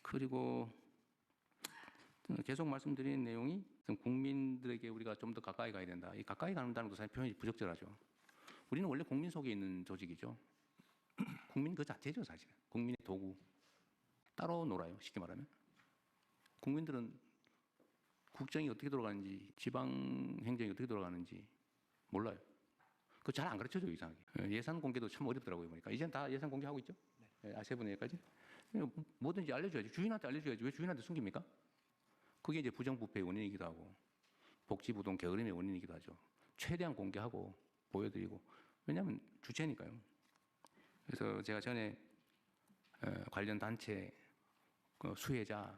그리고 계속 말씀드린 내용이 국민들에게 우리가 좀 더 가까이 가야 된다. 이 가까이 간다는 것은 표현이 부적절하죠. 우리는 원래 국민 속에 있는 조직이죠. 국민 그 자체죠, 사실은. 국민의 도구. 따로 놀아요, 쉽게 말하면. 국민들은 국정이 어떻게 돌아가는지, 지방 행정이 어떻게 돌아가는지 몰라요. 그거 잘 안 가르쳐줘요, 이상하게. 예산 공개도 참 어렵더라고요, 보니까. 이제는 다 예산 공개하고 있죠? 네. 아세분에까지 뭐든지 알려줘야지. 주인한테 알려줘야지. 왜 주인한테 숨깁니까? 그게 이제 부정부패의 원인이기도 하고, 복지부동 게으름의 원인이기도 하죠. 최대한 공개하고, 보여드리고. 왜냐하면 주체니까요. 그래서 제가 전에 관련 단체, 수혜자,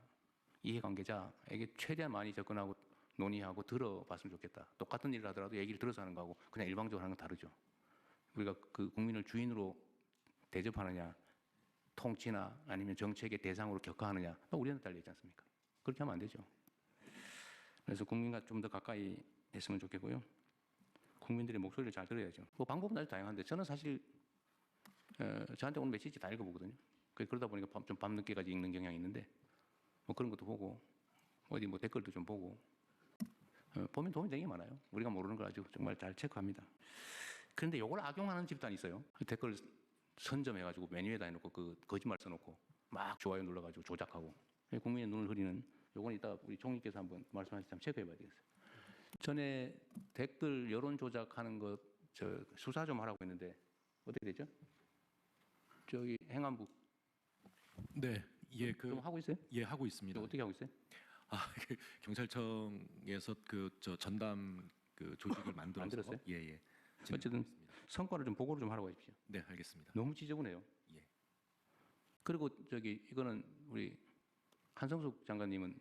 이해관계자에게 최대한 많이 접근하고 논의하고 들어봤으면 좋겠다. 똑같은 일을 하더라도 얘기를 들어서 하는 거하고 그냥 일방적으로 하는 건 다르죠. 우리가 그 국민을 주인으로 대접하느냐, 통치나 아니면 정책의 대상으로 격하하느냐, 우리는 달려있지 않습니까? 그렇게 하면 안 되죠. 그래서 국민과 좀 더 가까이 했으면 좋겠고요. 국민들의 목소리를 잘 들어야죠. 뭐 방법은 아주 다양한데 저는 사실 저한테 오늘 메시지 다 읽어보거든요. 그러다 보니까 좀 밤늦게까지 읽는 경향이 있는데 뭐 그런 것도 보고 어디 뭐 댓글도 좀 보고 보면 도움이 되게 많아요. 우리가 모르는 걸 아주 정말 잘 체크합니다. 그런데 이걸 악용하는 집단이 있어요. 댓글 선점해가지고 메뉴에다 해놓고 그 거짓말 써놓고 막 좋아요 눌러가지고 조작하고 국민의 눈을 흐리는 요건 이따 우리 총리께서 한번 말씀하시면 체크해봐야 되겠어요. 전에 댓글 여론 조작하는 것 저 수사 좀 하라고 했는데 어떻게 되죠? 저기 행안부 네, 예, 좀 하고 있어요? 예, 하고 있습니다. 어떻게 하고 있어요? 경찰청에서 저 전담 조직을 만들어서 만들었어요? 예. 어쨌든 성과를 좀 보고를 좀 하라고 하십시오. 네, 알겠습니다. 너무 지저분해요. 예. 그리고 이거는 우리 한성숙 장관님은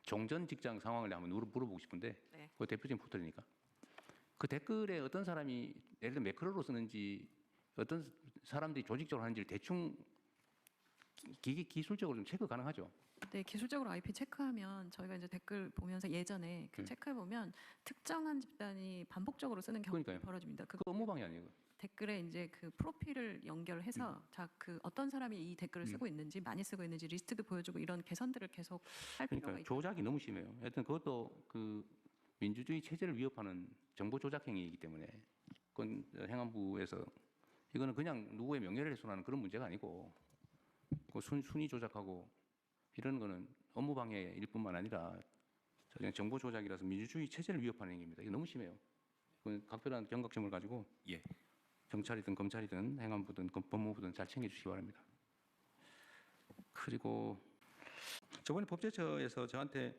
종전 직장 상황을 한번 물어보고 싶은데 네. 그 대표적인 포털이니까 그 댓글에 어떤 사람이 예를 들어 매크로로 쓰는지 어떤 사람들이 조직적으로 하는지를 대충 기술적으로 좀 체크 가능하죠. 네, 기술적으로 IP 체크하면 저희가 이제 댓글 보면서 예전에 체크해 보면 특정한 집단이 반복적으로 쓰는 경우가 그러니까요. 벌어집니다. 그 업무방해 아니에요? 댓글에 이제 그 프로필을 연결해서 그 어떤 사람이 이 댓글을 쓰고 있는지 많이 쓰고 있는지 리스트도 보여주고 이런 개선들을 계속 할 필요가 그러니까 있다. 조작이 너무 심해요. 하여튼 그것도 그 민주주의 체제를 위협하는 정보 조작 행위이기 때문에 그건 행안부에서 이거는 그냥 누구의 명예를 훼손하는 그런 문제가 아니고 그 순위 조작하고 이런 거는 업무 방해일 뿐만 아니라 그냥 정보 조작이라서 민주주의 체제를 위협하는 행위입니다. 이게 너무 심해요. 그건 각별한 경각심을 가지고 예. 경찰이든 검찰이든 행안부든 법무부든 잘 챙겨주시기 바랍니다. 그리고 저번에 법제처에서 저한테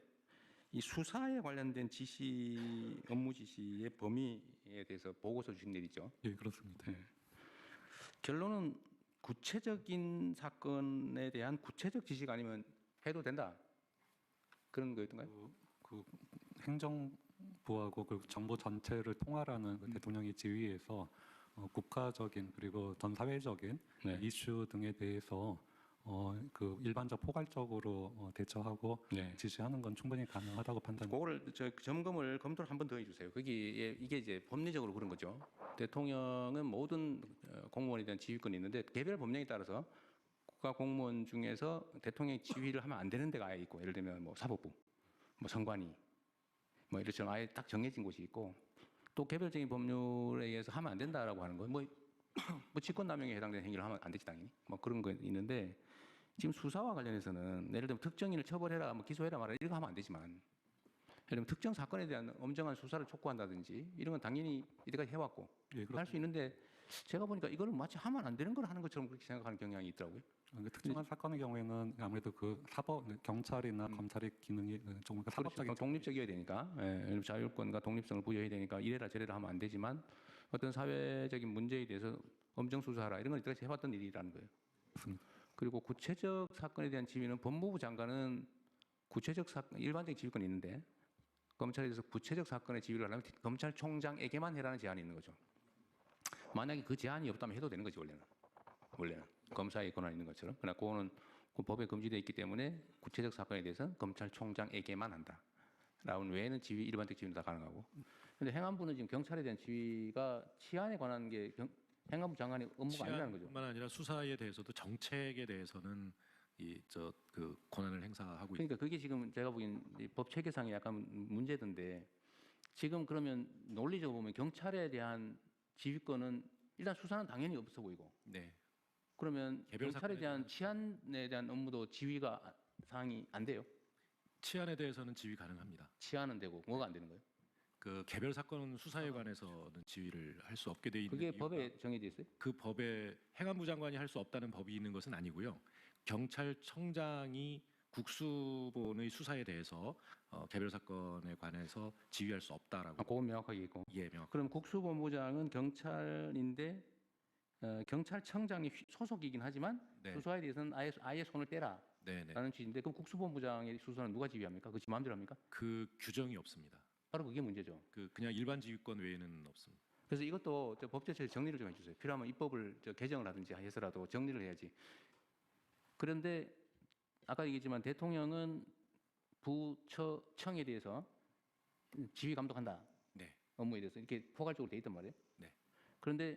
이 수사에 관련된 지시, 업무 지시의 범위에 대해서 보고서 주신 일 있죠? 예, 그렇습니다. 결론은 구체적인 사건에 대한 구체적 지시가 아니면 해도 된다. 그런 거였던가요? 그 행정부하고 그 정부 전체를 통할하는 그 대통령의 지휘에서 국가적인 그리고 전 사회적인 네. 이슈 등에 대해서 그 일반적 포괄적으로 대처하고 네. 지시하는 건 충분히 가능하다고 판단합니다. 그거를 점검을 검토를 한 번 더 해주세요. 거기에 이게 이제 법리적으로 그런 거죠. 대통령은 모든 공무원에 대한 지휘권이 있는데 개별 법령에 따라서 국가 공무원 중에서 대통령이 지휘를 하면 안 되는 데가 아예 있고 예를 들면 뭐 사법부, 뭐 선관위, 뭐 이렇처럼 아예 딱 정해진 곳이 있고 또 개별적인 법률에 의해서 하면 안 된다라고 하는 거예요. 뭐 직권남용에 해당되는 행위를 하면 안 되지 당연히. 뭐 그런 거 있는데 지금 수사와 관련해서는 예를 들면 특정인을 처벌해라, 뭐 기소해라 말아 이런 거 하면 안 되지만 예를 들면 특정 사건에 대한 엄정한 수사를 촉구한다든지 이런 건 당연히 이때까지 해왔고 예, 할 수 있는데 제가 보니까 이거는 마치 하면 안 되는 걸 하는 것처럼 그렇게 생각하는 경향이 있더라고요. 특정한 사건의 경우에는 아무래도 그 경찰이나 검찰의 기능이 조금 사법적인 그렇죠. 독립적이어야 되니까 예, 자율권과 독립성을 부여해야 되니까 이래라 저래라 하면 안 되지만 어떤 사회적인 문제에 대해서 엄정 수사하라 이런 건 이때까지 해왔던 일이라는 거예요. 맞습니다. 그리고 구체적 사건에 대한 지휘는 법무부 장관은 구체적 사건 일반적인 지휘권이 있는데 검찰에 대해서 구체적 사건의 지휘를 하려면 검찰총장에게만 해라는 제한이 있는 거죠. 만약에 그 제한이 없다면 해도 되는 거지 원래는 검사의 권한이 있는 것처럼. 그러나 그거는 그 법에 금지되어 있기 때문에 구체적 사건에 대해서는 검찰총장에게만 한다. 라운 외에는 지휘 일반적 지휘는 다 가능하고. 그런데 행안부는 지금 경찰에 대한 지휘가 치안에 관한 게 행안부 장관의 업무가 아니라는 거죠. 뿐만 아니라 수사에 대해서도 정책에 대해서는 그 권한을 행사하고 그러니까 그게 지금 제가 보기엔 이 법 체계상에 약간 문제던데 지금 그러면 논리적으로 보면 경찰에 대한 지휘권은 일단 수사는 당연히 없어 보이고 네. 그러면 개별 경찰에 사건에 대한 대한 치안에 대한 업무도 지휘가 사항이 안 돼요? 치안에 대해서는 지휘 가능합니다. 치안은 되고 뭐가 안 되는 거예요? 그 개별 사건 수사에 관해서는 지휘를 할 수 없게 돼 있는 그게 이유가 법에 정해져 있어요? 그 법에 행안부 장관이 할 수 없다는 법이 있는 것은 아니고요. 경찰청장이 국수본의 수사에 대해서 개별 사건에 관해서 지휘할 수 없다라고 그건 명확하게 있고. 예, 명확. 그럼 국수본부장은 경찰인데 경찰청장이 소속이긴 하지만 네. 수사에 대해서는 아예 손을 떼라라는 네, 네. 취지인데 그럼 국수본부장의 수사는 누가 지휘합니까? 그 지 마음대로 합니까? 그 규정이 없습니다. 바로 그게 문제죠. 그냥 일반 지휘권 외에는 없습니다. 그래서 이것도 법 자체에 정리를 좀 해주세요. 필요하면 입법을 개정을 하든지 해서라도 정리를 해야지. 그런데 아까 얘기했지만 대통령은 부처청에 대해서 지휘 감독한다. 네. 업무에 대해서 이렇게 포괄적으로 돼 있단 말이에요. 네. 그런데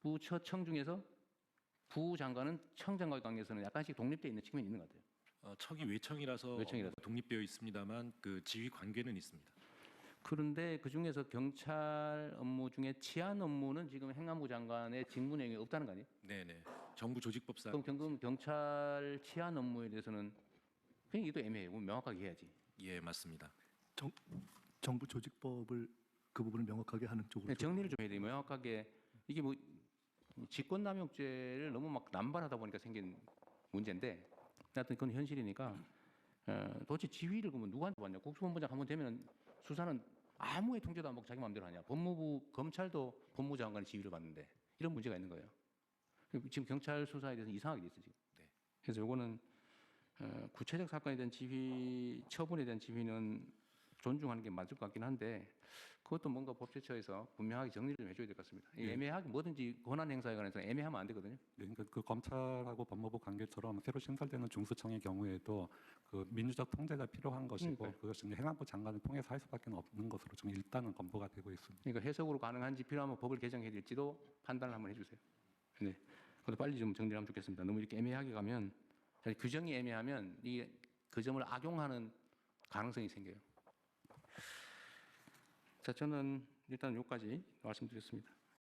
부처청 중에서 부장관은 청장과 관계에서는 약간씩 독립되어 있는 측면이 있는 것 같아요. 청이 외청이라서 외청이라서. 독립되어 있습니다만 그 지휘 관계는 있습니다. 그런데 그 중에서 경찰 업무 중에 치안 업무는 지금 행안부 장관의 직무 내용이 없다는 거 아니에요? 네, 네. 정부 조직법상 그럼 경금 경찰 치안 업무에 대해서는 그냥 이게 또 애매해요. 그럼 명확하게 해야지. 예, 맞습니다. 정부 조직법을 그 부분을 명확하게 하는 쪽으로 정리를 좀 해야 돼요. 명확하게 이게 뭐 직권남용죄를 너무 막 남발하다 보니까 생긴 문제인데 하여튼 그건 현실이니까 도대체 지휘를 그러면 누구한테 받냐? 국수본부장 한번 되면 수사는 아무의 통제도 안 받고 자기 마음대로 하냐? 법무부 검찰도 법무부 장관의 지휘를 받는데 이런 문제가 있는 거예요. 지금 경찰 수사에 대해서 이상하게 돼 있어 지금. 네. 그래서 요거는 구체적 사건에 대한 지휘 처분에 대한 지휘는 존중하는 게 맞을 것 같긴 한데 그것도 뭔가 법제처에서 분명하게 정리를 좀 해줘야 될 것 같습니다. 이 예. 애매하게 뭐든지 권한 행사에 관해서 애매하면 안 되거든요. 네, 그러니까 그 검찰하고 법무부 관계처럼 새로 신설되는 중수청의 경우에도 그 민주적 통제가 필요한 것이고 그러니까요. 그것이 이제 행안부 장관을 통해서 할 수밖에 없는 것으로 좀 일단은 검토가 되고 있습니다. 그러니까 해석으로 가능한지 필요하면 법을 개정해야 될지도 판단을 한번 해주세요. 네, 그것도 빨리 좀 정리하면 좋겠습니다. 너무 이렇게 애매하게 가면 규정이 애매하면 이게 그 점을 악용하는 가능성이 생겨요. 자, 저는 일단 여기까지 말씀드렸습니다.